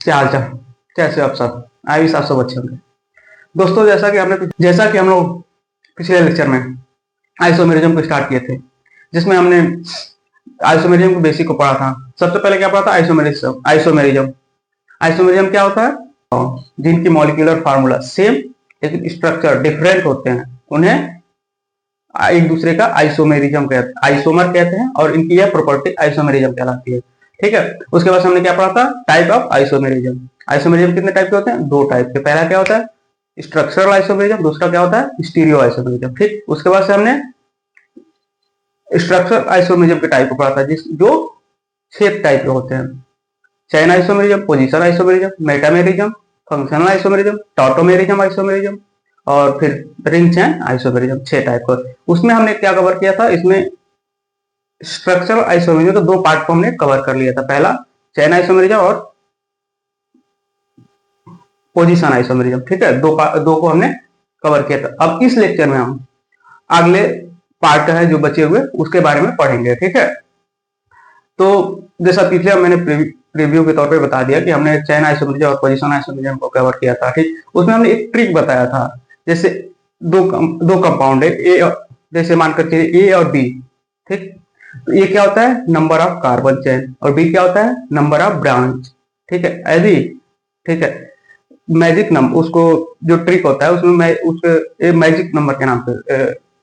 क्या हाल चाल, कैसे हो आप सब? आई भी आप सब अच्छे होंगे। दोस्तों, जैसा कि हम लोग पिछले लेक्चर में आइसोमेरिज्म को स्टार्ट किए थे, जिसमें हमने आइसोमेरिज्म को बेसिक को पढ़ा था। सबसे पहले क्या पढ़ा था? आइसोमेरिज्म। आइसोमेरिज्म आइसोमेरिज्म क्या होता है? जिनकी मॉलिक्यूलर फार्मूला सेम लेकिन स्ट्रक्चर डिफरेंट होते हैं, उन्हें एक दूसरे का आइसोमर कहते हैं, और इनकी यह प्रॉपर्टी आइसोमेरिज्म कहलाती है। ठीक है। उसके बाद हमने क्या पढ़ा था? Type of isomerism. आइसोमेरिज्म कितने टाइप के होते हैं? दो टाइप के। पहला क्या होता है? Structural isomerism. दूसरा क्या होता है? Stereo isomerism. ठीक। उसके बाद से हमने स्ट्रक्चरल आइसोमेरिज्म के टाइप को पढ़ा था, जो 6 टाइप के होते हैं। Chain isomerism, position isomerism, metamerism, functional isomerism, tautomerism isomerism, और फिर रिंग चैन आइसोमेरिज्म। 6 टाइप का। उसमें हमने क्या कवर किया था? इसमें स्ट्रक्चरल आइसोमेरिज्म तो दो पार्ट को हमने कवर कर लिया था। पहला चैन आइसोमेरिज्म और पोजीशन आइसोमेरिज्म। ठीक है। दो को हमने कवर किया था। अब इस लेक्चर में हम अगले पार्ट है जो बचे हुए, उसके बारे में पढ़ेंगे। ठीक है। तो जैसा पिछले मैंने प्रीव्यू के तौर पे बता दिया कि हमने चैन आइसोमेरिज्म और पोजीशन आइसोमेरिज्म को कवर किया था। ठीक। उसमें हमने एक ट्रिक बताया था। जैसे दो कंपाउंड है, जैसे मान करके ए और बी। ठीक। तो ये क्या होता है? Number of carbon chain. और बी क्या होता है? Number of branch. ठीक है। यदि ठीक है, मैजिक नंबर, उसको जो ट्रिक होता है उसमें मैं उसके मैजिक नंबर के नाम पे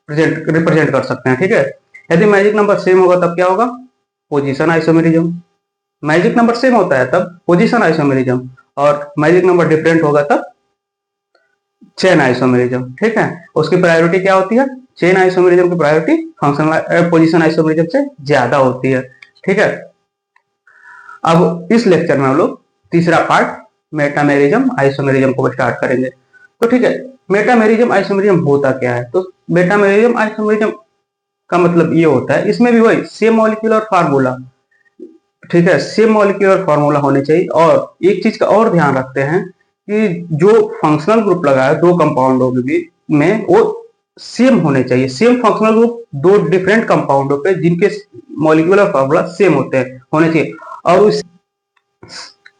रिप्रेजेंट कर सकते हैं। ठीक है। यदि मैजिक नंबर सेम होगा तब क्या होगा? Position isomerism. Magic number same होता है तब पोजीशन आइसोमेरिज्म, और मैजिक नंबर डिफरेंट होगा तब चेन आइसोमेरिज्म। ठीक है। उसकी प्रायोरिटी क्या होती है? चेन आइसोमेरिज्म की प्रायोरिटी फंक्शनल पोजीशन आइसोमेरिज्म से ज्यादा होती है। ठीक है। अब इस लेक्चर में हम लोग तीसरा पार्ट मेटामेरिज्म आइसोमेरिज्म को स्टार्ट करेंगे। तो ठीक है, मेटामेरिज्म आइसोमेरिज्म होता क्या है? तो मेटामेरिज्म आइसोमेरिज्म का मतलब ये होता है, इसमें भी वही सेम मॉलिक्यूलर फार्मूला। ठीक है, सेम मॉलिक्यूलर फार्मूला होने चाहिए। और एक चीज का और ध्यान रखते हैं कि जो फंक्शनल ग्रुप लगा है दो कंपाउंडों के बीच में, वो सेम होने चाहिए। सेम फंक्शनल ग्रुप दो डिफरेंट कंपाउंडों पे जिनके मॉलिक्यूलर फार्मूला सेम होने चाहिए, और उस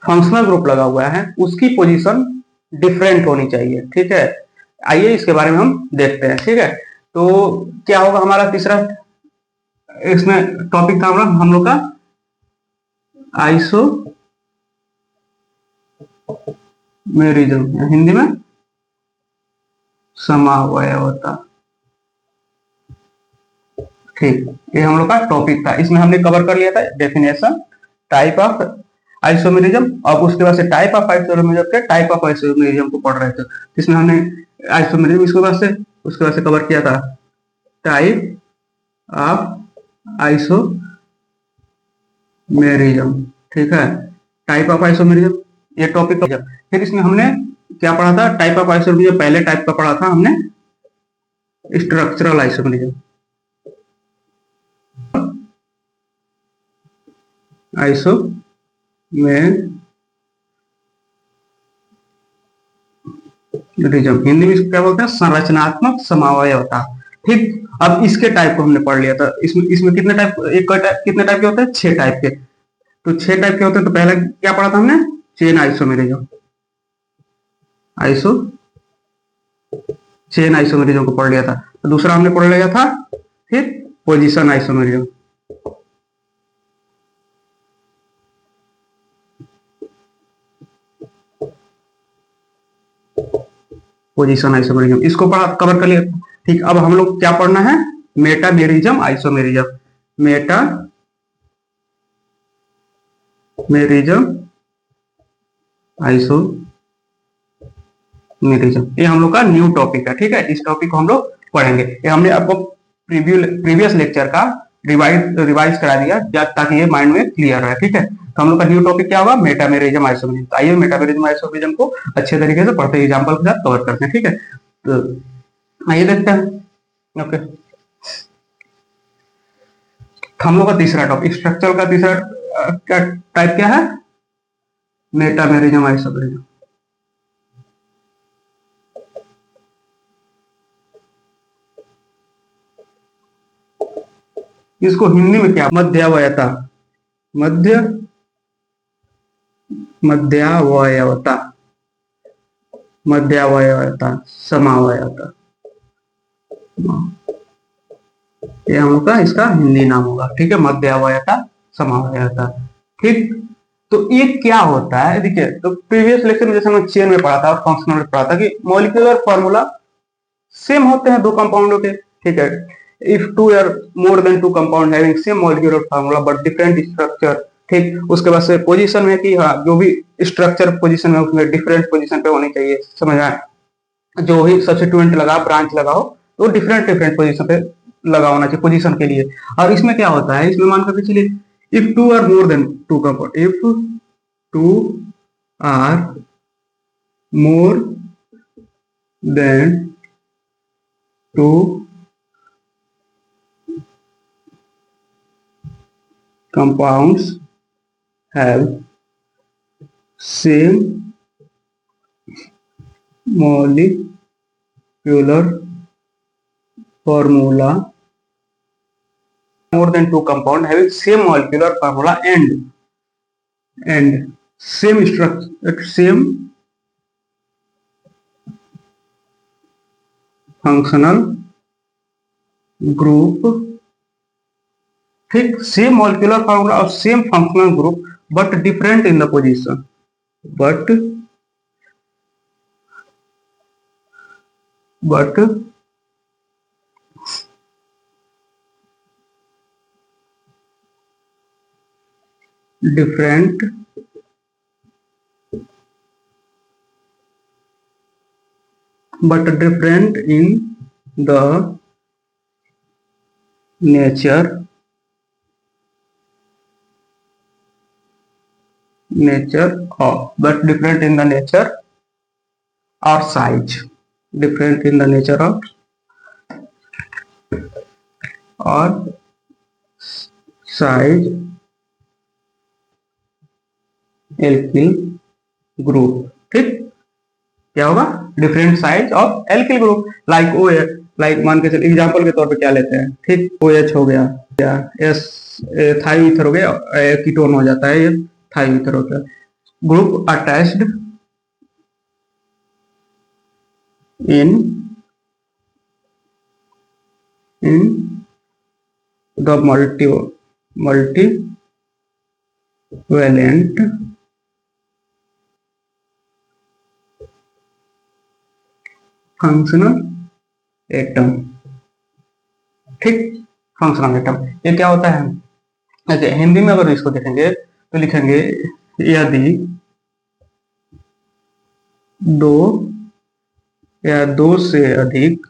फंक्शनल ग्रुप लगा हुआ है उसकी पोजीशन डिफरेंट होनी चाहिए। ठीक है। आइए इसके बारे में हम देखते हैं। ठीक है। तो क्या होगा हमारा तीसरा इसमें टॉपिक था हम लोग का आइसोमेरिज्म, हिंदी में समवयवता। ठीक। ये हम लोग का टॉपिक था। इसमें हमने कवर कर लिया था डेफिनेशन, टाइप ऑफ आइसोमेरिज्म। अब उसके बाद से टाइप ऑफ आइसोमेरिज्म के टाइप ऑफ आइसोमेरिज्म को पढ़ रहे थे, जिसमें हमने आइसोमेरिज्म उसके बाद से कवर किया था टाइप ऑफ आइसोमेरिज्म। ठीक है। टाइप ऑफ आइसोमेरिज्म ये टॉपिक। फिर इसमें हमने क्या पढ़ा था? टाइप ऑफ आइसोमेरिज्म पहले टाइप का पढ़ा था हमने, स्ट्रक्चरल आइसोमेरिज्म। आइसोमेरिज्म हिंदी में इसको क्या बोलते हैं? संरचनात्मक समवयवता। ठीक। अब इसके टाइप को हमने पढ़ लिया था। इसमें इसमें कितने टाइप, कितने टाइप के होते हैं? 6 टाइप के। तो 6 टाइप के होते हैं। तो पहले क्या पढ़ा था हमने? Chain isomerism. Iso chain isomerism को पढ़ लिया था। तो दूसरा हमने पढ़ लिया था फिर पोजीशन आइसोमेरिज्म। पोजीशन आइसोमेरिज्म इसको पढ़ा, कवर कर लिया। ठीक। अब हम लोग क्या पढ़ना है? Metamerism isomerism. मेटामेरिज्म आइसोमेरिज्म ये हम लोग का न्यू टॉपिक है। ठीक है। इस टॉपिक को हम लोग पढ़ेंगे। ये हमने आपको प्रीवियस लेक्चर का रिवाइज करा दिया ताकि ये माइंड में क्लियर रहे। ठीक है। तो हम लोग का न्यू टॉपिक क्या होगा? Metamerism isomerism. तो आइए मेटामेरिज्म आइसोमेरिज्म को अच्छे तरीके से पढ़ते एग्जाम्पल के साथ कवर करते हैं। ठीक है। तो आइए देखते हैं। ओके। हम लोग का तीसरा टॉपिक स्ट्रक्चर का तीसरा क्या टाइप क्या है? Metamerism isomerism. इसको हिंदी में क्या? मध्यवयता। मध्य मध्यावयवता, मध्यावयवता, समावयवता, ये हम लोग का इसका हिंदी नाम होगा, ठीक है, मध्यावयता, समावयवता। ठीक, तो ये क्या होता है, देखिए, तो प्रीवियस लेक्चर में जैसे हमने चेन में पढ़ा था और फंक्शनल में पढ़ा था कि मॉलिक्यूलर फॉर्मूला सेम होते हैं दो कंपाउंडों के, ठीक है। If two or more than two compound having same molecular formula but different structure, ठीक। उसके बाद से पोजीशन में कि हाँ, जो भी स्ट्रक्चर पोजीशन है उसमें डिफरेंट पोजीशन पे होनी चाहिए, समझ आए। जो भी सब्स्टिट्यूएंट लगा, ब्रांच लगाओ, तो डिफरेंट डिफरेंट पोजीशन पे लगा होना चाहिए पोजीशन के लिए। और इसमें क्या होता है, इसमें मान करके चलिए, if two or more than two compound, if two or more than two compounds have same molecular formula, more than two compound having same molecular formula and same structure, same functional group, ठीक, same molecular formula और same functional group but different in the position, but different in the nature of, but different in the nature or size, different in the nature of or size alkyl group, ठीक। क्या होगा, different size of alkyl group, like oh, like मान के चलिए example के तौर पे क्या लेते हैं, ठीक, ओ एच हो गया, या एस थाई ईथर हो गया, कीटोन हो जाता है, ये थाई ईथर हो गया, group attached in the multivalent functional atom, ठीक, फंक्शनल एटम। ये क्या होता है, अच्छा, हिंदी में अगर इसको देखेंगे तो लिखेंगे, यदि दो या दो से अधिक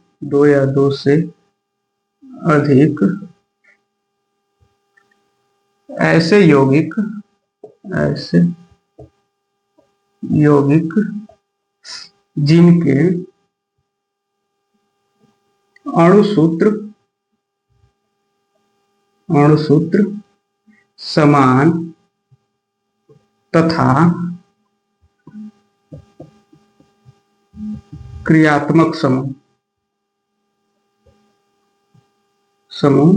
ऐसे यौगिक जिनके अणुसूत्र समान तथा क्रियात्मक समूह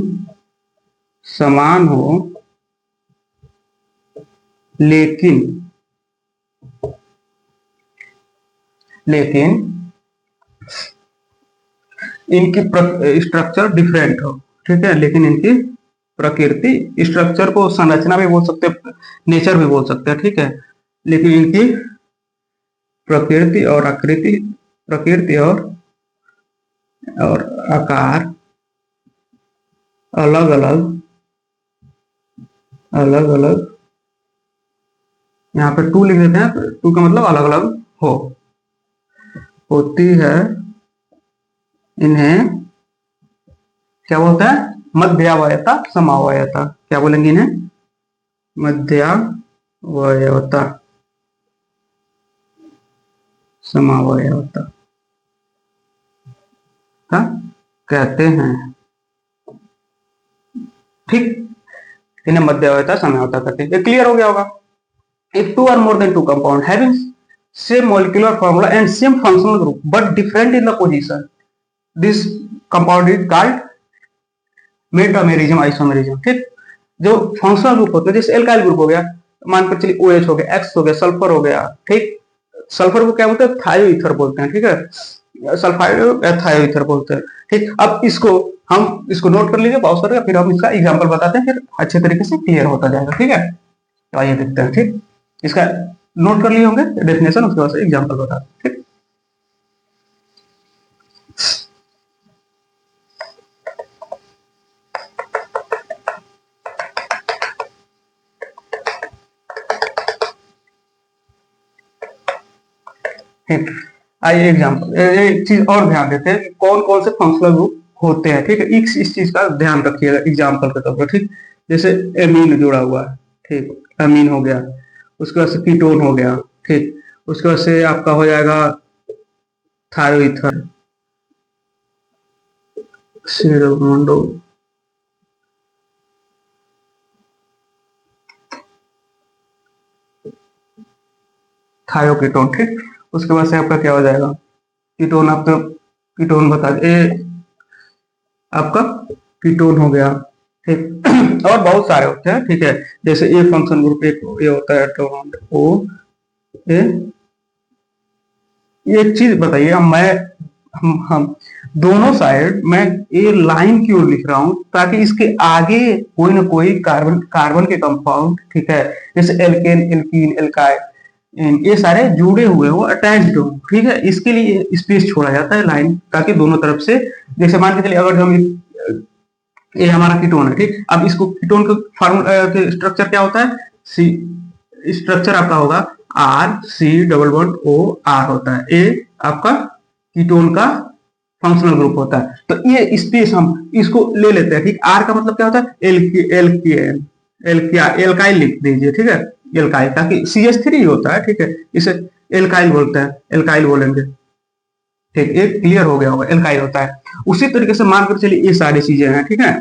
समान हो, लेकिन इनकी स्ट्रक्चर डिफरेंट हो, ठीक है, लेकिन इनकी प्रकृति, स्ट्रक्चर को संरचना भी बोल सकते हैं, नेचर भी बोल सकते हैं, ठीक है, लेकिन इनकी प्रकृति और आकार अलग अलग, यहाँ पे टू लिख देते हैं, टू का मतलब अलग अलग होती है, इन्हें क्या बोलते हैं, मध्यावयता, समावयता, क्या बोलेंगे इन्हें, मध्यावयता, समावयता कहते हैं, ठीक, इन्हें मध्यावयता, समावयता कहते हैं। ये क्लियर हो गया होगा। If two or more than two compound having same molecular formula and same functional group but different in the position, this compound is called metamerism, isomerism, ठीक। जो फंक्शनल ग्रुप होते हैं, जैसे एल्काइल ग्रुप हो गया, मान कर चलिए OH हो गया, X हो गया, सल्फर हो गया, ठीक। सल्फर को क्या बोलते हैं? थायो ईथर बोलते हैं, ठीक है, सल्फाइड थायो ईथर बोलते हैं, ठीक। अब हम इसको नोट कर लीजिए, पॉज करके, फिर हम इसका एग्जांपल बताते हैं, फिर अच्छे तरीके से क्लियर होता जाएगा, ठीक है। तो आइए देखते हैं, ठीक। इसका नोट कर लिए होंगे डेफिनेशन, उसके बाद से एग्जांपल बताते हैं, ठीक। ठीक, आइए एग्जांपल, एक चीज और ध्यान देते हैं, कौन कौन से फंक्शनल ग्रुप होते हैं, ठीक है। इस चीज का ध्यान रखिएगा एग्जांपल के तौर पर, ठीक। जैसे एमीन जुड़ा हुआ है, ठीक, अमीन हो गया, उसके बाद से कीटोन हो गया, ठीक, उसके बाद से आपका हो जाएगा थायोईथर, सीरोमोंडो, थायोकीटोन, ठीक। उसके बाद से आपका क्या हो जाएगा? कीटोन, आप तो कीटोन बता ए आपका कीटोन हो गया, ठीक। और बहुत सारे होते हैं, ठीक है। जैसे ए फंक्शन ग्रुप एक ये होता है ओ ए। एक चीज बताइए, हम दोनों साइड मैं ये लाइन क्यों लिख रहा हूं? ताकि इसके आगे कोई ना कोई कार्बन के कंपाउंड, ठीक है, जैसे एल्केन, एल्कीन, एल्काइन, ये सारे जुड़े हुए हो, अटैच्ड हो, ठीक है। इसके लिए स्पेस छोड़ा जाता है लाइन, ताकि दोनों तरफ से, जैसे मान के चलिए अगर हम ये हमारा कीटोन है, ठीक। अब इसको कीटोन का फार्मूला स्ट्रक्चर क्या होता है? सी स्ट्रक्चर आपका होगा RC double bond O R होता है। ए आपका कीटोन का फंक्शनल ग्रुप होता है। तो ये स्पेस हम इसको ले लेते हैं, ठीक। आर का मतलब क्या होता है? एल्काइल लिख दीजिए, ठीक है, एल्काइल, ताकि CH3 होता है, ठीक है, इसे एल्काइल बोलते हैं, एल्काइल बोलेंगे, ठीक। ये क्लियर हो गया होगा, एल्काइल होता है। उसी तरीके से मानकर चलिए ये सारी चीजें हैं, ठीक है।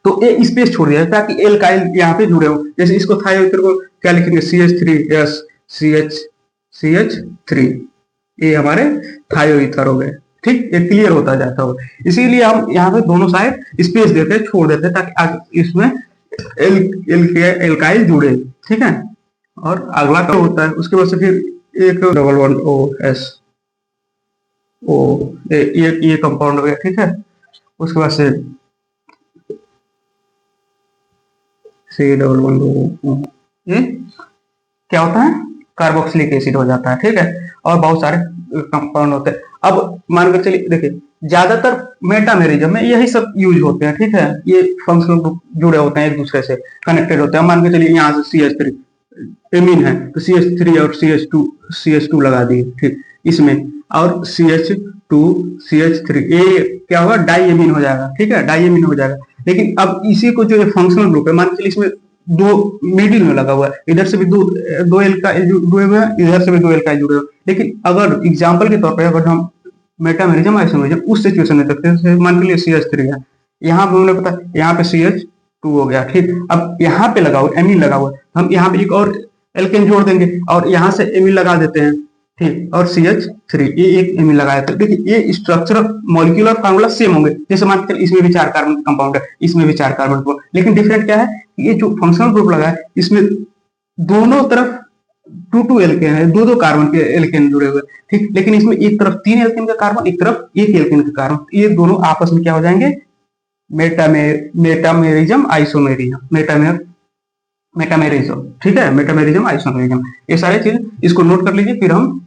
तो ये स्पेस छोड़ दिया ताकि एल्काइल यहाँ पे जुड़े हो। जैसे इसको थायोईथर को क्या लिखेंगे? CH3, यस, CH3, ये हमारे थायोईथर हो गए, ठीक। ये क्लियर होता जाता हो, इसीलिए हम यहाँ पे दोनों साइड स्पेस देते हैं, छोड़ देते हैं, ताकि इसमें एल्काइल जुड़े, ठीक है। और अगला क्या होता है? उसके बाद से फिर एक डबल बॉन्ड OS, ये कंपाउंड हो गया, ठीक है। उसके बाद से C डबल बॉन्ड O, ये क्या होता है? कार्बोक्सिलिक एसिड हो जाता है, ठीक है। और बहुत सारे कंपाउंड होते हैं। अब मानकर चलिए, देखिए ज्यादातर मेटामेरिज्म में यही सब यूज होते हैं, ठीक है। ये फंक्शनल ग्रुप जुड़े होते हैं, एक दूसरे से कनेक्टेड होते हैं। मान के चलिए यहाँ से CH3 एमीन है, तो CH3 और CH2 लगा दिए, ठीक, इसमें, और CH2 CH3, ये क्या होगा? डाई एमीन हो जाएगा, ठीक है, डाई एमीन हो जाएगा। लेकिन अब इसी को जो फंक्शनल ग्रुप है, मान के चलिए इसमें दो मिडिल में लगा हुआ है, इधर से भी दो एल्काइल जुड़े हुए हैं, इधर से भी दो एल्काइल जुड़े हुए हैं। लेकिन अगर एग्जांपल के तौर पर अगर हम मेटामेरिज्म आइसोमेरिज्म उस सिचुएशन में देखते हैं, मान के लिए CH3 है, यहाँ पे हमने पता, यहाँ पे CH2 हो गया, ठीक। अब यहाँ पे लगा हुआ एमीन लगा हुआ है, हम यहाँ पे एक और एल्केन जोड़ देंगे और यहाँ से एमीन लगा देते हैं, ठीक, और CH3, ये एक एमीन लगाया। तो देखिए ये स्ट्रक्चर मॉलिक्यूलर फार्मूला सेम होंगे। जैसे मान के इसमें भी 4 कार्बन कंपाउंड है, इसमें भी 4 कार्बन, लेकिन डिफरेंट क्या है? ये जो फंक्शनल ग्रुप लगा है, इसमें दोनों तरफ 2 एल्केन है, दो कार्बन के एल्केन जुड़े हुए, ठीक। लेकिन इसमें एक तरफ 3 एल्केन का कार्बन, एक तरफ 1 एल्केन का कार्बन, ये दोनों आपस में क्या हो जाएंगे? मेटामेरिज्म आइसोमेरिज्म, मेटामेरिज्म, ठीक है, मेटामेरिज्म आइसोमेरिज्म, ये सारी चीज इसको नोट कर लीजिए। फिर हम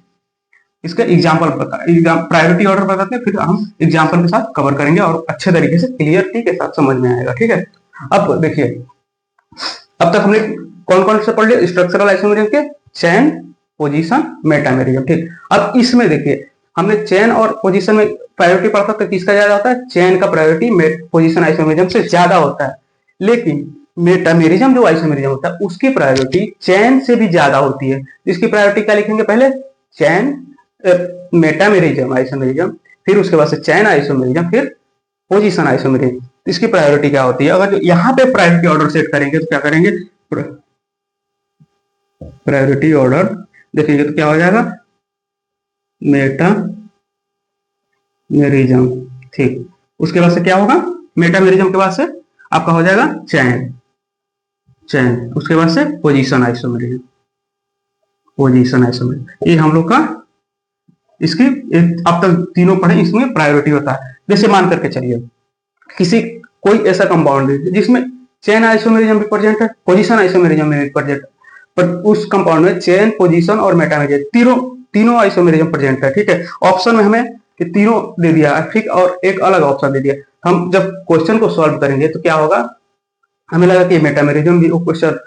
इसका प्रायोरिटी ऑर्डर बताते हैं, फिर हम एग्जाम्पल के साथ कवर करेंगे और अच्छे तरीके से क्लियरिटी के साथ समझ में आएगा, ठीक है। अब देखिए, अब तक हमने कौन कौन से पढ़ लिया? स्ट्रक्चरल आइसोमेरिज्म के चेन, पोजीशन, मेटामेरिज्म, ठीक। अब इसमें देखिए, हमने चेन और पोजीशन में प्रायोरिटी पढ़ा था, किसका ज्यादा होता है? चेन का प्रायोरिटी पोजीशन आइसोमेरिज्म से ज्यादा होता है। लेकिन मेटामेरिज्म जो आइसोमेरिज्म होता है, उसकी प्रायोरिटी चेन से भी ज्यादा होती है। इसकी प्रायोरिटी क्या लिखेंगे? पहले चेन, मेटामेरिज्म आइसोमेरिज्म, फिर उसके बाद से चेन आइसोमेरिज्म, फिर पोजीशन आइसोमेरिज्म। इसकी प्रायोरिटी क्या होती है? अगर जो यहाँ पे प्रायोरिटी ऑर्डर सेट करेंगे तो क्या करेंगे? प्रायोरिटी ऑर्डर देखेंगे तो क्या हो जाएगा? मेटामेरिज्म, ठीक। उसके बाद से क्या होगा? मेटामेरिज्म के बाद से आपका हो जाएगा चैन, चेन, उसके बाद से पोजीशन आइसोमेरिज्म, पोजीशन आइसोमेरिज्म, ये हम लोग का इसकी अब तक तीनों पढ़े, इसमें प्रायोरिटी होता है। जैसे मान करके चलिए किसी कोई ऐसा कंपाउंड है जिसमें चेन आइसोमेरिज्म भी प्रेजेंट है, पोजीशन आइसोमेरिज्म भी प्रेजेंट है, पर उस कंपाउंड में चेन, पोजीशन और मेटामेरिज्म तीनों आइसोमेरिज्म प्रेजेंट है। ठीक है, ऑप्शन में हमें ये तीनों दे दिया है, ठीक, और एक अलग ऑप्शन दे दिया। हम जब क्वेश्चन को सॉल्व करेंगे तो क्या होगा, हमें लगा कि मेटामेरिज्म भी क्वेश्चन,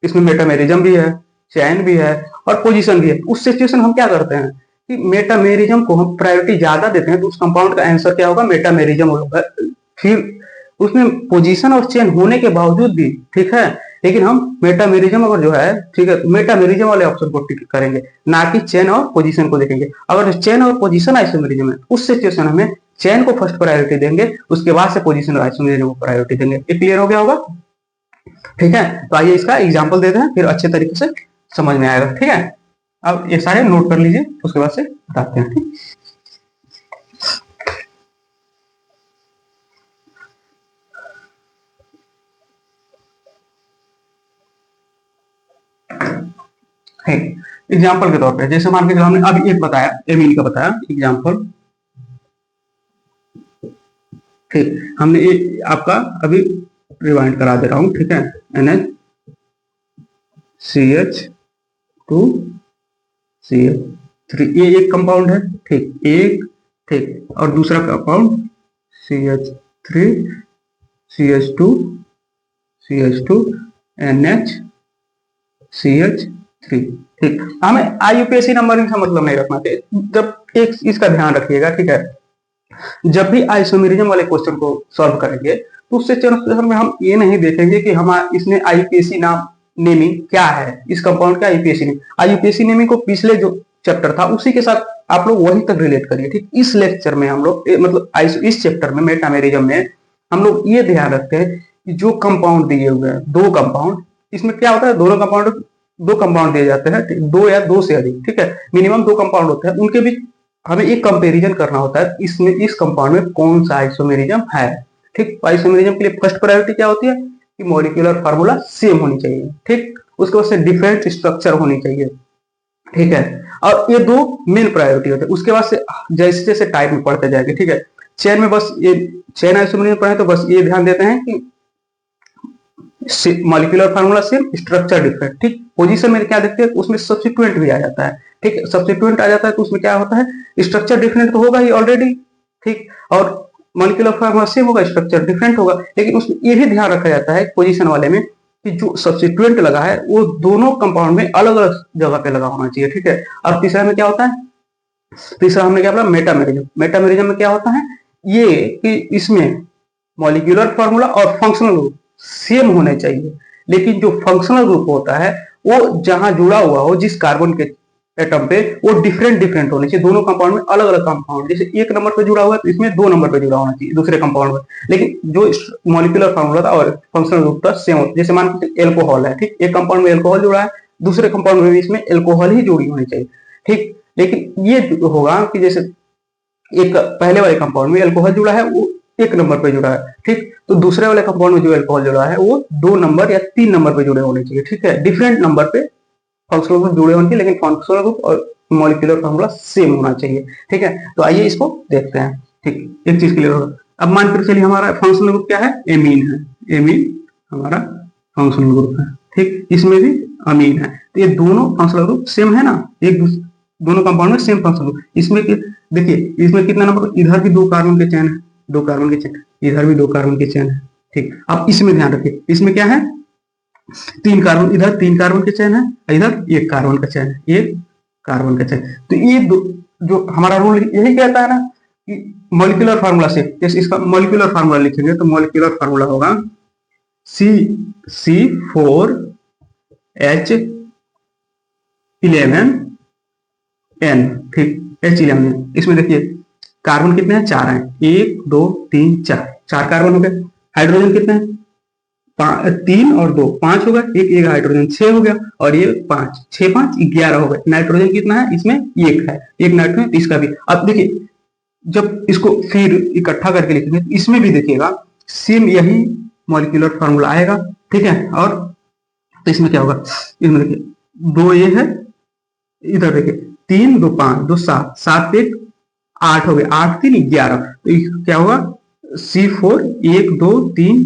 इसमें मेटामेरिज्म भी है, चैन भी है और पोजीशन भी है। उस सिचुएशन हम क्या करते हैं कि मेटामेरिज्म को हम प्रायोरिटी ज्यादा देते हैं, तो उस कंपाउंड का आंसर क्या होगा, मेटामेरिज्म होगा। फिर उसमें पोजीशन और चेन होने के बावजूद भी, ठीक है, लेकिन हम मेटामेरिज्म अगर जो है, ठीक है, मेटामेरिज्म वाले ऑप्शन को टिक करेंगे, ना कि चेन और पोजीशन को देखेंगे। अगर चेन और पोजीशन आइसोमेरिज्म है, उस सिचुएशन में चेन को फर्स्ट प्रायोरिटी देंगे, उसके बाद से पोजीशन और आइसोमेरिज्म को प्रायोरिटी देंगे। ये क्लियर हो गया होगा? ठीक है, तो आइए इसका एग्जाम्पल देते हैं, फिर अच्छे तरीके से समझ में आएगा। ठीक है, अब ये सारे नोट कर लीजिए, उसके बाद से बताते हैं। ठीक, एग्जाम्पल के तौर पे जैसे मान के चलो हमने अभी एक बताया, एमीन का बताया एग्जाम्पल। ठीक, हमने ये आपका अभी रिवाइंड करा दे रहा हूं, ठीक है, NH2CH3, ये एक कंपाउंड है, ठीक, एक, ठीक, और दूसरा कंपाउंड CH3CH2 NHCH3। ठीक, हमें IUPAC नंबरिंग से मतलब नहीं रखना चाहिए। जब एक इसका ध्यान रखिएगा, ठीक है, जब भी आइसोमेरिज्म वाले क्वेश्चन को सॉल्व करेंगे तो उससे चरण में हम ये नहीं देखेंगे कि हम इसने IUPAC नाम नेमिंग क्या है, इस कंपाउंड का IUPAC नेमिंग को पिछले जो चैप्टर था उसी के साथ आप लोग वहीं तक रिलेट करिए। ठीक, इस लेक्चर में हम लोग मतलब इस चैप्टर में मेटामेरिज्म में हम लोग ये ध्यान रखते हैं कि जो कंपाउंड दिए हुए हैं, दो कंपाउंड, इसमें क्या होता है, दो कंपाउंड दिए जाते हैं, दो या दो से अधिक, ठीक है, मिनिमम दो कंपाउंड होते हैं, उनके बीच हमें एक कंपैरिजन करना होता है, इसमें इस कंपाउंड में कौन सा आइसोमेरिज्म है। ठीक, आइसोमेरिज्म के लिए फर्स्ट प्रायोरिटी क्या होती है कि मॉलिक्यूलर फार्मूला सेम होनी चाहिए, ठीक, उसके बाद से डिफरेंट स्ट्रक्चर होनी चाहिए, ठीक है, और ये दो मेन प्रायोरिटी होते हैं। उसके बाद से जैसे जैसे टाइप में पढ़ते जाएंगे, ठीक है, चेन में बस ये चेन आइसोमेरिज्म पढ़े तो बस ये ध्यान देते हैं कि molecular formula same, structure different. ठीक, पोजीशन में क्या देखते हैं, उसमें सब्स्टिट्यूएंट भी आ जाता है, ठीक, सब्स्टिट्यूएंट आ जाता है तो उसमें क्या होता है, स्ट्रक्चर डिफरेंट तो होगा ही ऑलरेडी, ठीक, और मॉलिक्यूलर फार्मूला सेम होगा, स्ट्रक्चर डिफरेंट होगा, लेकिन उसमें ये भी ध्यान रखा जाता है पोजीशन वाले में कि जो सब्स्टिट्यूएंट लगा है वो दोनों कंपाउंड में अलग अलग जगह पे लगा होना चाहिए। ठीक है, और तीसरा में क्या होता है, तीसरा हमने क्या बोला, मेटामेरिज्म में क्या होता है ये कि इसमें मॉलिक्यूलर फार्मूला और फंक्शनल ग्रुप सेम होने चाहिए, लेकिन जो फंक्शनल ग्रुप होता है वो जहां जुड़ा हुआ हो जिस कार्बन के एटम पे वो डिफरेंट होने चाहिए। दोनों कंपाउंड में अलग अलग कंपाउंड, जैसे एक नंबर पे जुड़ा हुआ है तो इसमें 2 नंबर पे जुड़ा होना चाहिए दूसरे कंपाउंड में, लेकिन जो मॉलिक्यूलर फार्मूला था और फंक्शनल ग्रुप था सेम होता है। जैसे मान लीजिए एल्कोहल है, ठीक, एक कंपाउंड में एल्कोहल जुड़ा है, दूसरे कंपाउंड में भी इसमें एल्कोहल ही जुड़ी होनी चाहिए। ठीक, लेकिन ये होगा कि जैसे एक पहले वाले कंपाउंड में एल्कोहल जुड़ा है वो 1 नंबर पे जुड़ा है, ठीक, तो दूसरे वाले कंपाउंड में जो एल्कोहल जुड़ा है वो 2 नंबर या 3 नंबर पे जुड़े होने चाहिए। ठीक है, डिफरेंट नंबर पे फंक्शनल ग्रुप जुड़े होने चाहिए, लेकिन फंक्शनल ग्रुप और मॉलिक्यूलर फार्मूला सेम होना चाहिए। ठीक है, तो आइए इसको देखते हैं। ठीक, एक चीज क्लियर होगा। अब मान कर चलिए हमारा फंक्शनल ग्रुप क्या है, एमीन है, एमीन हमारा फंक्शनल ग्रुप है, ठीक, इसमें भी अमीन है, तो ये दोनों फंक्शनल ग्रुप सेम है ना, एक दोनों कंपाउंड में सेम फंक्शनल ग्रुप। इसमें देखिए इसमें कितना नंबर, इधर भी 2 कार्बन के चेन है, 2 कार्बन के चेन, इधर भी 2 कार्बन के चेन है। ठीक, अब इसमें ध्यान रखिए, इसमें क्या है 3 कार्बन, इधर 3 कार्बन के चेन है, इधर 1 कार्बन का चेन है, 1 कार्बन का चेन। तो ये जो हमारा रूल यही कहता है ना कि मॉलिक्यूलर फार्मूला से, जैसे इसका मॉलिक्यूलर फार्मूला लिखेंगे तो मॉलिक्यूलर फार्मूला होगा C4H11N, ठीक, H11। इसमें देखिए कार्बन कितने हैं, 4 हैं, 1 2 3 4 कार्बन हो गए। हाइड्रोजन कितने हैं, 3 और 2 5 हो गए, एक हाइड्रोजन 6 हो गया, और ये 5 6 5 11 हो गए। नाइट्रोजन कितना है, इसमें 1 है, 1 नाइट्रोजन, इसका भी। अब देखिए जब इसको फिर इकट्ठा करके लिखेंगे तो इसमें भी देखिएगा सेम यही मॉलिक्यूलर फार्मूला आएगा, ठीक है, और तो इसमें क्या होगा, इसमें देखिए 2 ये है, इधर देखिए 3 2 5 2 7 7 1 8 हो गया, 8 3 11, तो क्या होगा C4 1 2 3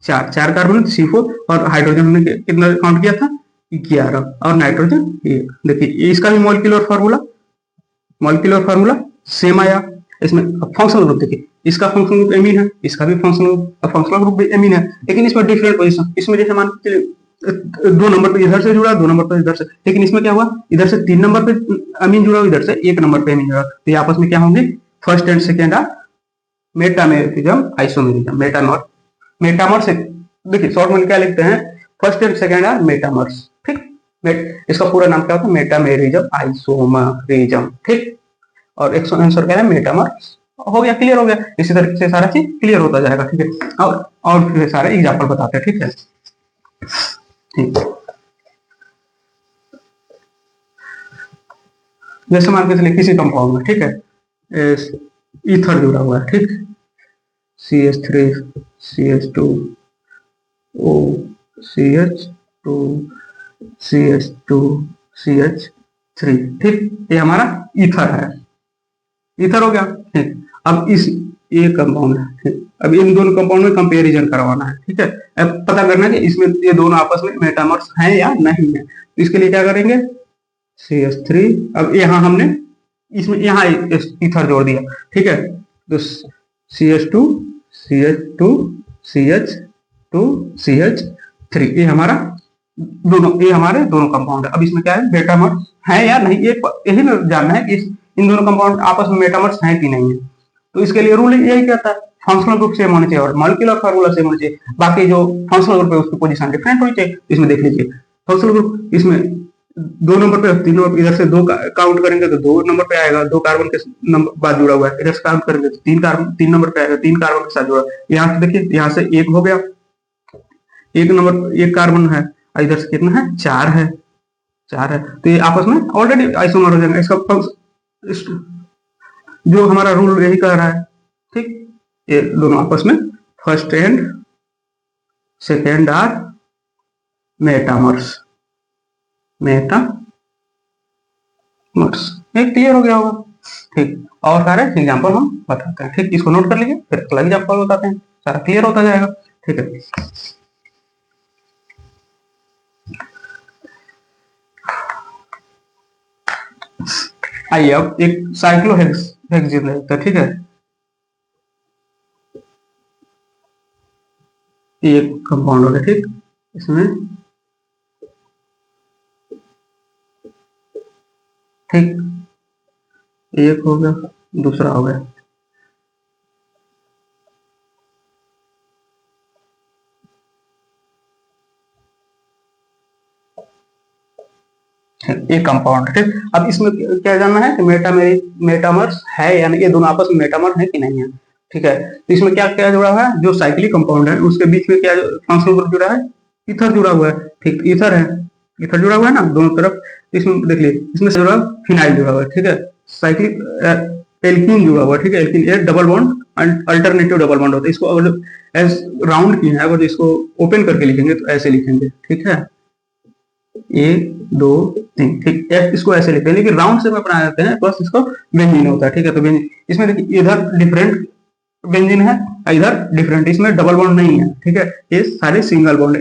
4 4 कार्बन C4, और हाइड्रोजन हमने कितना काउंट किया था 11, और नाइट्रोजन 1। देखिए इसका भी मॉलिक्यूलर फार्मूला सेम आया। इसमें फंक्शनल ग्रुप देखिए, इसका फंक्शनल ग्रुप एमीन है, इसका भी फंक्शनल ग्रुप भी एमीन है, लेकिन इसमें डिफरेंट पोजीशन, इसमें जैसे मान के 2 नंबर पे इधर से जुड़ा, 2 नंबर पे इधर से, लेकिन इसमें क्या हुआ, इधर से 3 नंबर पे अमीन जुड़ा, इधर से 1 नंबर पे अमीन जुड़ा, तो ये आपस में क्या होंगे, first and second are metamerism isomerism. Metamers देखिए शॉर्ट में क्या लिखते हैं, first and second are metamers, ठीक। इसका पूरा नाम क्या होता है, मेटामेरिज्म आइसोमेरिज्म, ठीक। और एक आंसर क्या है, मेटामर्स। हो गया, क्लियर हो गया। इसी तरीके से सारा चीज क्लियर होता जाएगा, ठीक है। और फिर सारे एग्जाम्पल बताते हैं, ठीक है, ठीक। जैसे मान के चलिए किसी कंपाउंड में, ठीक है, ईथर जुड़ा हुआ है, ठीक, CH3 CH2 O CH2 CH2 CH3, ठीक, ये हमारा ईथर है, ईथर हो गया, ठीक। अब इस ये कंपाउंड है, ठीक। अब इन दोनों कंपाउंड में कंपैरिजन करवाना है, ठीक है। अब पता करना है कि इसमें ये दोनों आपस में मेटामर्स हैं या नहीं है, तो इसके लिए क्या करेंगे, CH3, अब यहाँ हमने इसमें यहाँ ईथर जोड़ दिया, ठीक है, तो CH2 CH2 CH2 CH3, ये हमारा दोनों, ये हमारे दोनों कंपाउंड है। अब इसमें क्या है, मेटामर्स है या नहीं, ये यही में जानना है कि इन दोनों कंपाउंड आपस में मेटामर्स हैं कि नहीं है। तो इसके लिए रूल यही कहता है, फंक्शनल ग्रुप सेम होने चाहिए और मॉलिक्यूलर फार्मूला सेम होना चाहिए, बाकी जो फंक्शनल ग्रुप है उसकी पोजीशन डिफरेंट होनी चाहिए। इसमें देख लीजिए फंक्शनल ग्रुप, इसमें 2 नंबर पे, 3 नंबर, इधर से 2 काउंट करेंगे तो 2 नंबर पे आएगा, 2 कार्बन के नंबर बाद जुड़ा हुआ है, इधर से काउंट करेंगे तो 3 नंबर पे आएगा, 3 कार्बन के साथ जुड़ा। यहाँ से देखिए, यहाँ से 1 हो गया, 1 नंबर 1 कार्बन है, इधर से कितना है, 4 है, 4 है, तो ये आपस में ऑलरेडी आइसोमर हो जाएंगे। इसका जो हमारा रूल यही कह रहा है, ठीक, ये दोनों आपस में first and second are metamers, ये क्लियर हो गया होगा, ठीक। और सारे एग्जाम्पल हम बताते हैं, ठीक, इसको नोट कर लीजिए, फिर अगला एग्जाम्पल बताते हैं, सारा क्लियर होता जाएगा, ठीक है। आइए अब एक साइक्लोहेक्सेन लेते हैं, ठीक है। ये एक कंपाउंड हो गया, ठीक, इसमें, ठीक, एक हो गया, दूसरा हो गया, एक कंपाउंड, ठीक। अब इसमें क्या जानना है कि मेटामर्स है या नहीं, ये दोनों आपस में मेटामर है कि नहीं है, ठीक है। तो इसमें क्या क्या जुड़ा हुआ है, जो साइक्लिक कंपाउंड है उसके बीच में क्या फंक्शनल ग्रुप जुड़ा है, ईथर जुड़ा हुआ है, ठीक, ईथर है, ईथर जुड़ा हुआ है ना दोनों तरफ। इसमें देख लीजिए, इसमें से जुड़ा फिनाइल जुड़ा हुआ है, ठीक है, साइक्लिक एल्कीन जुड़ा हुआ है, ठीक है, एल्कीन, ये double bond alternative double bond होता है। इसको अगर एज राउंड की है, अगर इसको ओपन करके लिखेंगे तो ऐसे लिखेंगे, ठीक है, 1 2 3, ठीक, इसको ऐसे लिखते हैं, लेकिन राउंड से बना देते हैं, बस इसको बेंजीन होता है, ठीक है। तो बेंजीन, इसमें देखिए इधर डिफरेंट बेंजीन है, इधर डिफरेंट, इसमें डबल बॉन्ड नहीं है, ठीक है, ये सारे सिंगल बॉन्ड,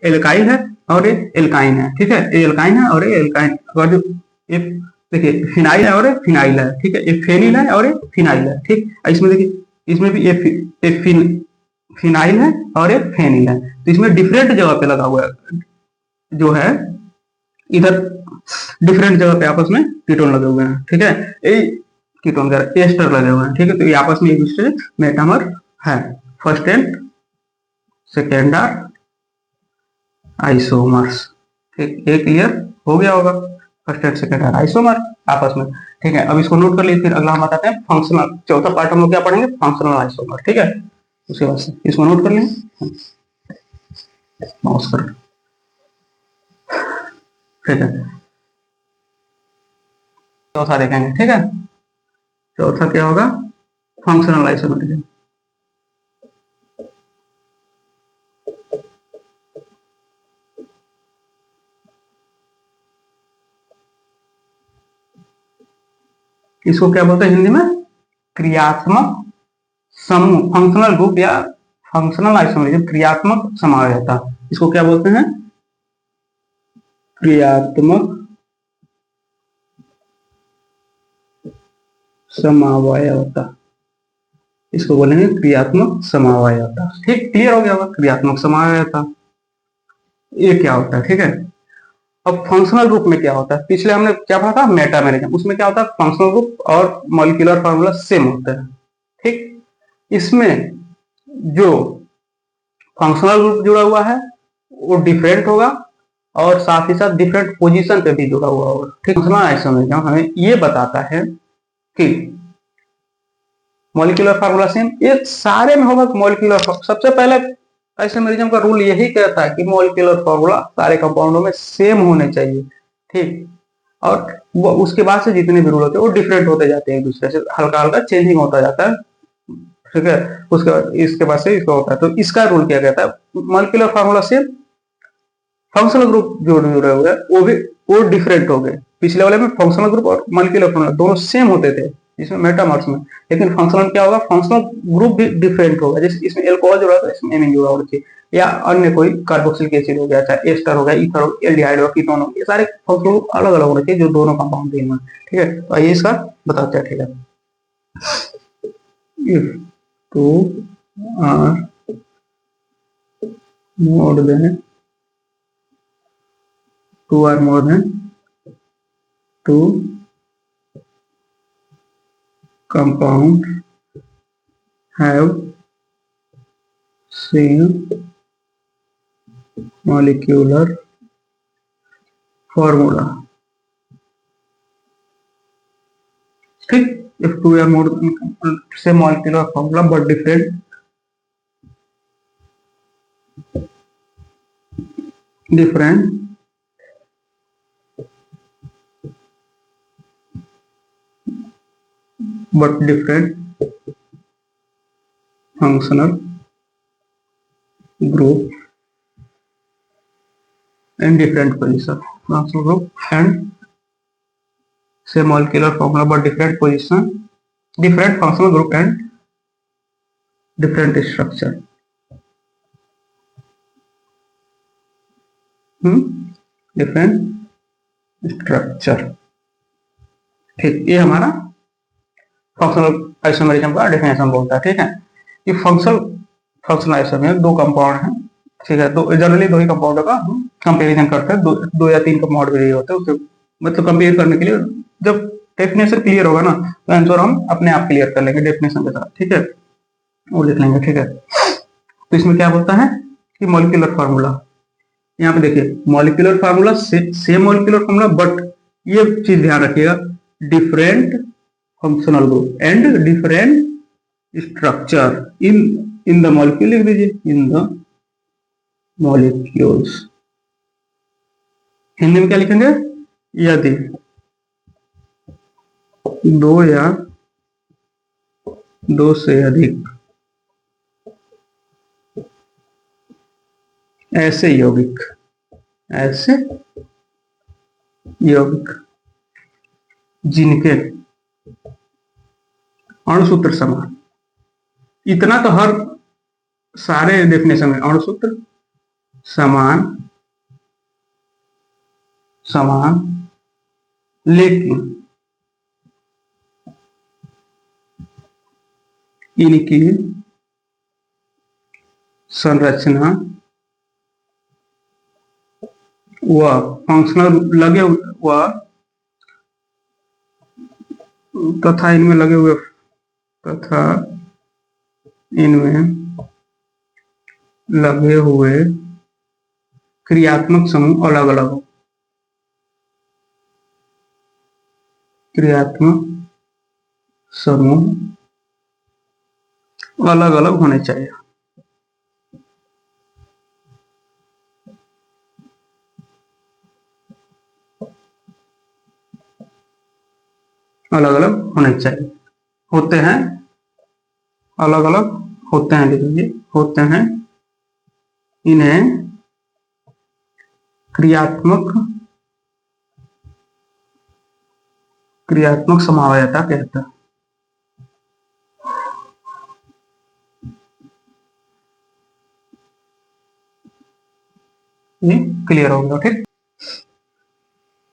एल्काइल है और ये एल्काइन है, ठीक है, ये एल्काइन है और ये एल्काइन, और जो ये देखिए फिनाइल है और ये फिनाइल है, ठीक है, ये फेनिल है और ये फिनाइल है, ठीक। इसमें देखिए, इसमें भी ये फिनाइल है और ये फेनिल है, तो इसमें डिफरेंट जगह पे लगा हुआ है, जो है इधर डिफरेंट जगह पे आपस में कीटोन लगे हुए हैं, ठीक है, ये कीटोन एस्टर लगे हुए हैं, ठीक है। तो ये आपस में एक दूसरे मेटामर है, first and second are isomers, ठीक, ये क्लियर हो गया होगा, first and second are isomer आपस में, ठीक है। अब इसको नोट कर लीजिए, फिर अगला हम बताते हैं फंक्शनल, चौथा पार्ट हम लोग क्या पढ़ेंगे, फंक्शनल आइसोमर, ठीक है। उसके बाद से इसको नोट कर लें, माउस कर, ठीक है, चौथा देखेंगे, ठीक है। चौथा क्या होगा, फंक्शनल आइसोमेरिज्म, इसको क्या बोलते हैं हिंदी में? क्रियात्मक समूह, फंक्शनल ग्रुप या फंक्शनल आइसोमरिज्म, क्रियात्मक समावयवता। इसको क्या बोलते हैं? क्रियात्मक समावयवता। इसको बोलेंगे क्रियात्मक समावयवता। ठीक, क्लियर हो गया होगा क्रियात्मक समावयवता ये क्या होता है। ठीक है, अब फंक्शनल ग्रुप में क्या होता है? पिछले हमने क्या पढ़ा था? मेटामेरिज्म। उसमें क्या होता है? फंक्शनल ग्रुप और मॉलिक्यूलर फार्मूला सेम होता है। ठीक, इसमें जो फंक्शनल ग्रुप जुड़ा हुआ है वो डिफरेंट होगा और साथ ही साथ डिफरेंट पोजीशन पे भी जुड़ा हुआ होगा। ठीक, फंक्शनल आइसोमरिज्म हमें ये बताता है कि मॉलिक्यूलर फार्मूला सेम, ये सारे में होगा। मॉलिक्यूलर सबसे पहले आइसोमरिज्म का रूल यही कहता है कि मॉलिक्यूलर फार्मूला सारे कंपाउंडों में सेम होने चाहिए। ठीक, और वो उसके बाद से जितने भी रूल होते हैं वो डिफरेंट होते जाते हैं एक दूसरे से, हल्का हल्का चेंजिंग होता जाता है। ठीक है, उसके बाद इसके बाद से इसका होता है। तो इसका रूल क्या कहता है? Molecular formula same, functional group जो जुड़े हुए हैं वो डिफरेंट हो गए। पिछले वाले में फंक्शनल ग्रुप और मॉलिक्यूलर फार्मूला दोनों सेम होते थे इसमें मेटामर्स में, लेकिन फंक्शनल क्या होगा? फंक्शनल ग्रुप भी डिफरेंट होगा। जैसे इसमें एल्कोहल जुड़ा था, इसमें एमीन जुड़ा होना चाहिए, या अन्य कोई कार्बोक्सिलिक एसिड हो गया, चाहे एस्टर हो गया, ईथर हो गया, एल्डिहाइड हो, कीटोन हो, ये सारे फंक्शनल ग्रुप अलग अलग होने चाहिए जो दोनों कंपाउंड के हैं। ठीक है, तो आइए इसका बताते हैं। ठीक है, if two are more than two compound have same molecular formula. ठीक, if two are more than same molecular formula but different functional group and different position, functional group and same molecular formula but different position, different functional group and different structure. Different structure. ठीक, ये हमारा functional isomerism का definition बोलता है। ठीक है, ये functional isomerism दो कंपाउंड हैं। ठीक है, दो जनरली दो ही कंपाउंड का हम कंपेरिजन करते हैं। दो या तीन कंपाउंड भी होते हैं, उसके मतलब कंपेयर करने के लिए जब डेफिनेशन क्लियर होगा ना तो आंसर हम अपने आप क्लियर कर लेंगे डेफिनेशन के साथ। ठीक है, वो लिख लेंगे। ठीक है, तो इसमें क्या बोलता है कि मॉलिक्यूलर फार्मूला, यहाँ पे देखिए molecular formula same molecular formula but ये चीज ध्यान रखिएगा, different functional group and different structure in the molecule. लिख दीजिए इन द मॉलिक्यूल्स। हिंदी में क्या लिखेंगे? यदि दो या दो से अधिक ऐसे यौगिक जिनके अणुसूत्र समान, इतना तो हर सारे डेफिनेशन में अणुसूत्र समान लेकिन इनकी संरचना व फंक्शनल लगे हुआ तथा इनमें लगे हुए क्रियात्मक समूह अलग अलग हो। क्रियात्मक समूह अलग अलग होने चाहिए। अलग अलग होने चाहिए, होते हैं, अलग अलग होते हैं, देखिए होते हैं, इन्हें क्रियात्मक क्रियात्मक समवायता कहता है। ये क्लियर हो गया, ठीक।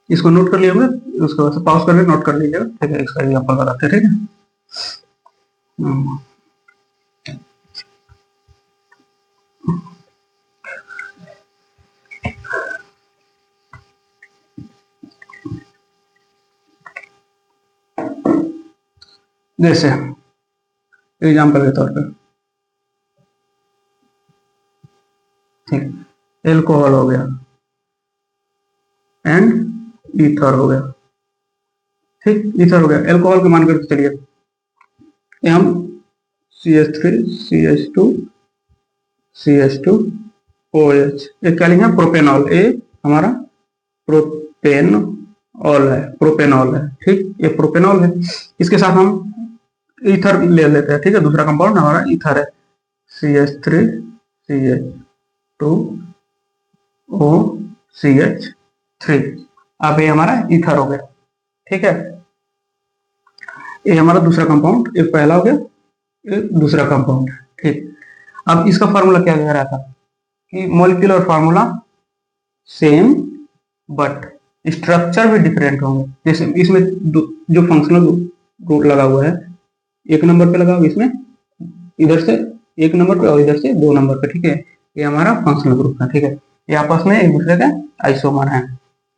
इसको नोट कर लिया हमने, उसके बाद पॉज करके नोट कर लीजिएगा, ठीक है। इसका एग्जांपल बताते हैं, ठीक है। जैसे एग्जांपल के तौर पे, ठीक, एल्कोहल हो गया एंड ईथर हो गया, ठीक। ईथर हो गया, एल्कोहल के मान करके चलिए, ये हम CH3 CH2 CH2 OH, ये क्या लिखा, प्रोपेनॉल, ये हमारा प्रोपेनॉल है, प्रोपेनॉल है, ठीक। ये प्रोपेनॉल है। इसके साथ हम ईथर ले लेते हैं, ठीक है। दूसरा कंपाउंड हमारा ईथर है, CH3 CH2 OCH3। अब ये हमारा ईथर हो गया, ठीक है। ये हमारा दूसरा कंपाउंड, एक पहला हो गया, ये दूसरा कंपाउंड, ठीक। अब इसका फॉर्मूला क्या कह रहा था कि molecular formula same but structure भी डिफरेंट होंगे। जैसे इसमें जो फंक्शनल ग्रुप लगा हुआ है, एक नंबर पे लगा हुआ, इसमें इधर से एक नंबर पे और इधर से 2 नंबर पे, ठीक है। ये हमारा फंक्शनल ग्रुप है, ठीक है। ये आपस में एक दूसरे के आइसोमर है।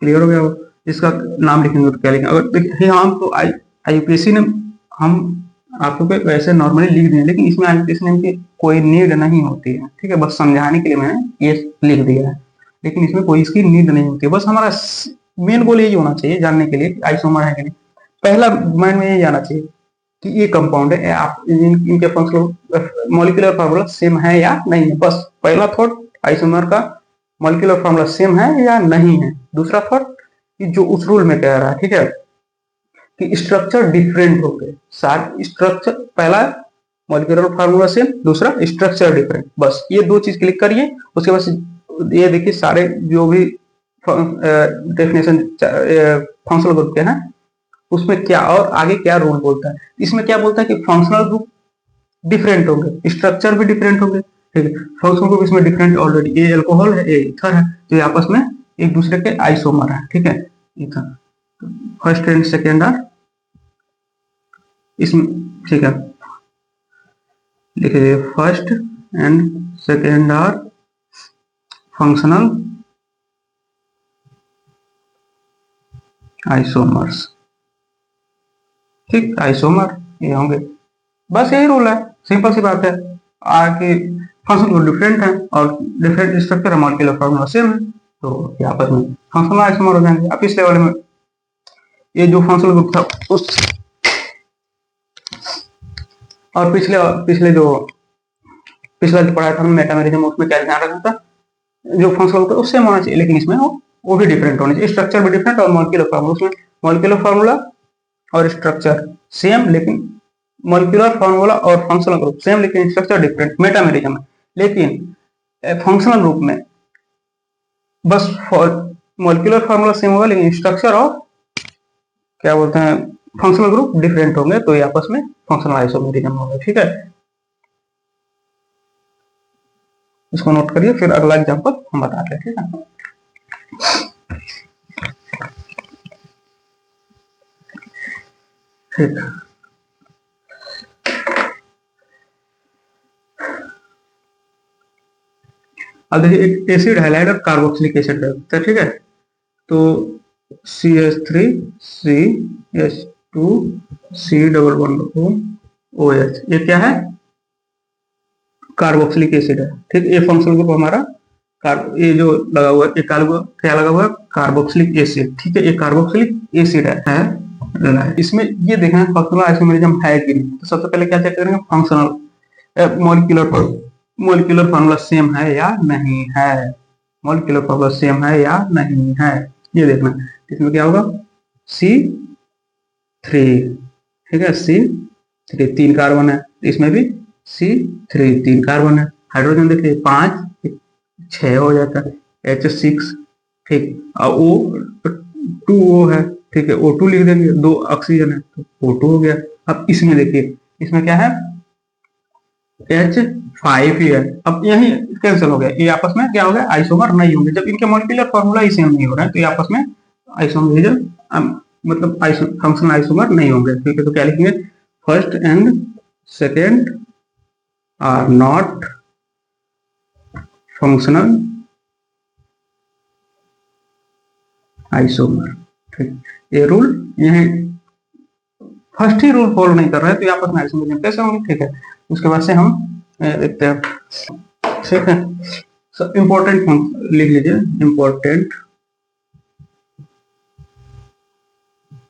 क्लियर हो गया। इसका नाम लिखेंगे तो क्या लिखेंगे, अगर देखिए हम तो IUPAC ने हम आपको वैसे नॉर्मली लिख दिए, लेकिन इसमें IUPAC ने कोई नीड नहीं होती है, ठीक है। बस समझाने के लिए मैंने ये लिख दिया है, लेकिन इसमें कोई इसकी नीड नहीं होती है। बस हमारा मेन गोल यही होना चाहिए जानने के लिए आइसोमर है कि नहीं। पहला माइंड में ये जाना चाहिए कि ये कंपाउंड है, आप इनके फंक्शनल मॉलिक्यूलर फार्मूला सेम है या नहीं है। बस पहला थॉट, आइसोमर का मॉलिक्यूलर फार्मूला सेम है या नहीं है। दूसरा थॉट कि जो उस रूल में कह रहा है, ठीक है, कि स्ट्रक्चर डिफरेंट होंगे। सारे स्ट्रक्चर, पहला मॉलिक्यूलर फार्मूला सेम, दूसरा स्ट्रक्चर डिफरेंट। बस ये 2 चीज क्लिक करिए। उसके बाद ये देखिए सारे जो भी डेफिनेशन फंक्शनल ग्रुप के हैं, उसमें क्या और आगे क्या रूल बोलता है। इसमें क्या बोलता है कि फंक्शनल ग्रुप डिफरेंट होंगे, स्ट्रक्चर भी डिफरेंट होंगे, ठीक है। फंक्शनल ग्रुप इसमें डिफरेंट ऑलरेडी, ये अल्कोहल है, ये ईथर है, तो ये आपस में एक दूसरे के आइसोमर है, ठीक है। Ether first and second are इसमें, ठीक है, लिखिए first and second are functional isomers, ठीक। आइसोमर ये होंगे, बस यही रूल है, सिंपल सी बात है। आगे फंक्शन ग्रुप डिफरेंट है और different structure molecular formula same है, तो ये आपस में फंक्शनल आइसोमर हो जाएंगे। अब इस लेवल में ये जो फंक्शनल ग्रुप था उस और पिछले जो पिछला जो पढ़ाया था मेटामेरिज्म, उसमें क्या ध्यान रखना था, जो फंक्शनल ग्रुप है उससे होना चाहिए, लेकिन इसमें वो भी डिफरेंट होने चाहिए, स्ट्रक्चर भी डिफरेंट और मॉलिक्यूलर फार्मूला, उसमें मॉलिक्यूलर फार्मूला और स्ट्रक्चर सेम, लेकिन मॉलिक्यूलर फार्मूला और फंक्शनल ग्रुप सेम लेकिन स्ट्रक्चर डिफरेंट मेटामेरिज्म में। लेकिन फंक्शनल ग्रुप में बस मॉलिक्यूलर फार्मूला सेम होगा, लेकिन स्ट्रक्चर और क्या बोलते हैं फंक्शनल ग्रुप डिफरेंट होंगे, तो ये आपस में फंक्शनल आइसोमेरिज्म होगा, ठीक है। इसको नोट करिए, फिर अगला एग्जांपल हम बताते हैं, ठीक है। ठीक, अब देखिए एक एसिड हैलाइड और कार्बोक्सिलिक एसिड है, ठीक है। तो CH3 CH2 C double bond OH, ये क्या है, कार्बोक्सिलिक एसिड है, ठीक। ये फंक्शनल ग्रुप हमारा ये जो लगा हुआ है, क्या लगा हुआ है, कार्बोक्सिलिक एसिड, ठीक है। ये कार्बोक्सिलिक एसिड है। इसमें ये देखना है फंक्शनल आइसोमेरिज्म है कि नहीं। तो सबसे पहले क्या चेक करेंगे, फंक्शनल मॉलिक्यूलर फार्मूला सेम है या नहीं है, मॉलिक्यूलर फार्मूला सेम है या नहीं है, ये देखना। इसमें क्या होगा, C3, ठीक है, C3 3 कार्बन है, इसमें भी C3 3 कार्बन है। हाइड्रोजन देखिए 5 6 हो जाता है, H6, ठीक। और O 2O है, ठीक है, O2 लिख देंगे, 2 ऑक्सीजन है तो O2 हो गया। अब इसमें देखिए, इसमें क्या है, H5 ही है। अब यही कैंसिल हो गया, ये आपस में क्या हो गया, आइसोमर नहीं होंगे। जब इनके मॉलिक्यूलर फॉर्मूला ही सेम नहीं हो रहा है तो ये आपस में आइसोमरिज्म मतलब फंक्शनल आइसोमर नहीं होंगे। ठीक है, तो क्या लिखेंगे, first and second are not functional isomer. ठीक, ये रूल यही फर्स्ट ही रूल फॉलो नहीं कर रहा है तो ये आपस में आइसोमरिज्म कैसे होंगे। ठीक है, उसके बाद से हम देखते हैं। ठीक है, इंपॉर्टेंट लिख लीजिए, इंपॉर्टेंट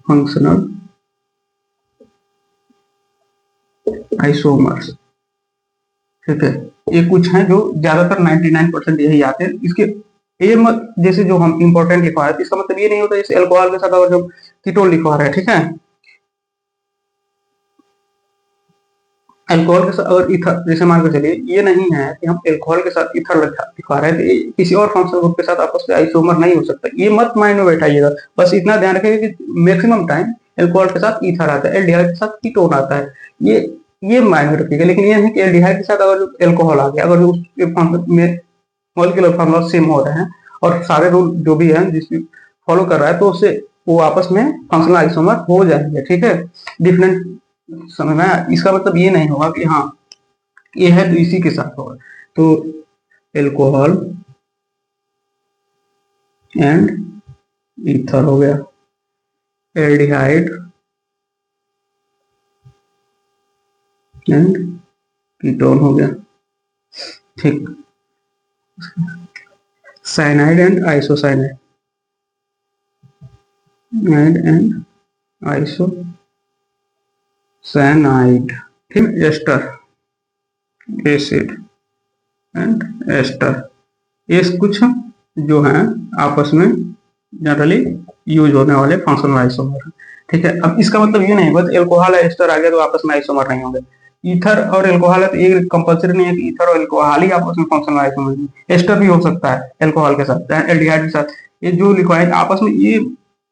फंक्शनल आइसोमर्स। ठीक है, ये कुछ हैं जो ज्यादातर 99% यही आते हैं। इसके ये मत, जैसे जो हम इंपॉर्टेंट लिखवा रहे हैं इसका मतलब ये नहीं होता जैसे अल्कोहल के साथ अगर जो कीटोन लिखवा रहे हैं, ठीक है, अल्कोहल के साथ अगर इथर, जैसे मान के चलिए ये नहीं है कि हम अल्कोहल के साथ इथर लिखवा रहे हैं तो ये किसी और फंक्शनल ग्रुप के साथ आपस में आइसोमर नहीं हो सकता। ये मत माइंड में बैठाइएगा, बस इतना ध्यान रखिएगा कि मैक्सिमम टाइम अल्कोहल के साथ इथर आता है, एल्डिहाइड के साथ कीटोन आता है, ये माइंड में रखिएगा। लेकिन ये नहीं कि एल्डिहाइड के साथ अगर अल्कोहल आ गया, अगर उसके मॉलिक्यूलर फार्मूला सेम हो रहे हैं और सारे रूल जो भी है जिसमें फॉलो कर रहा है तो उससे वो आपस में फंक्शनल आइसोमर हो जाएंगे। ठीक है, डिफरेंट समझ में, इसका मतलब ये नहीं होगा कि हाँ ये है तो इसी के साथ होगा। तो एल्कोहल एंड ईथर हो गया, एल्डिहाइड एंड कीटोन हो गया। ठीक, cyanide and isocyanide and isocyanide. ठीक, एस्टर एसिड एंड एस्टर, ये कुछ जो है आपस में जनरली यूज होने वाले फंक्शनल आइसोमर। ठीक है, अब इसका मतलब ये नहीं बस एल्कोहल एस्टर आ गया तो आपस में आइसोमर नहीं होंगे। ईथर और एल्कोहल है तो ये कंपलसरी नहीं है कि ईथर और एल्कोहल ही आपस में फंक्शनल आइसोमर। एस्टर भी हो सकता है एल्कोहल के साथ, एल्डिहाइड के साथ, ये जो लिखवाए आपस में, ये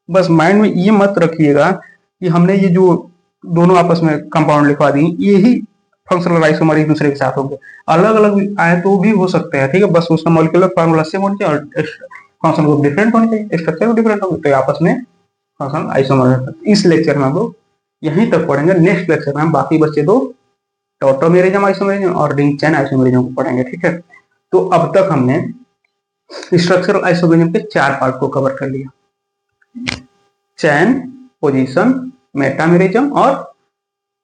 बस माइंड में ये मत रखिएगा कि हमने ये जो दोनों आपस में कंपाउंड लिखवा दी यही फंक्शनल आइसोमर एक दूसरे के साथ होंगे। अलग अलग आए तो भी हो सकते हैं। ठीक है, बस उसका मॉलिक्यूलर फार्मूला सेम होना चाहिए और फंक्शन ग्रुप डिफरेंट होने चाहिए, स्ट्रक्चर डिफरेंट होंगे तो आपस में फंक्शनल आइसोमर रहता है। इस लेक्चर में हम लोग यहीं तक पढ़ेंगे। नेक्स्ट लेक्चर में हम बाकी बच्चे दो टॉटोमेरिज्म आइसोमेरिज्म और रिंग चेन आइसोमेरिज्म को पढ़ेंगे। ठीक है, तो अब तक हमने स्ट्रक्चरल आइसोमेरिज्म के 4 पार्ट को कवर कर लिया, चैन, पोजीशन, मेटामेरिज्म और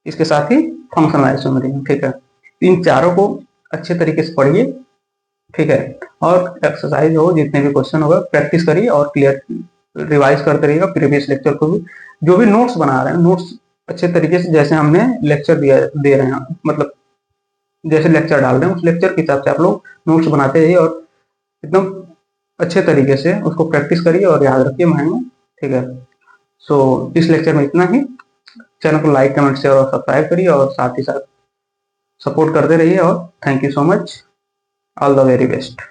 इसके साथ ही फंक्शनल आइसोमेरिज्म। ठीक है, इन चारों को अच्छे तरीके से पढ़िए। ठीक है, और एक्सरसाइज हो, जितने भी क्वेश्चन होगा प्रैक्टिस करिए और क्लियर रिवाइज करते रहिएगा प्रीवियस लेक्चर को भी। जो भी नोट्स बना रहे हैं, नोट्स अच्छे तरीके से जैसे हमने लेक्चर दिया दे रहे हैं, मतलब जैसे लेक्चर डाल रहे हैं उस लेक्चर के हिसाब से आप लोग नोट्स बनाते रहिए और एकदम अच्छे तरीके से उसको प्रैक्टिस करिए और याद रखिए माइंड में। ठीक है, सो इस लेक्चर में इतना ही। चैनल को लाइक, कमेंट, शेयर और सब्सक्राइब करिए और साथ ही साथ सपोर्ट करते रहिए और thank you so much, all the very best.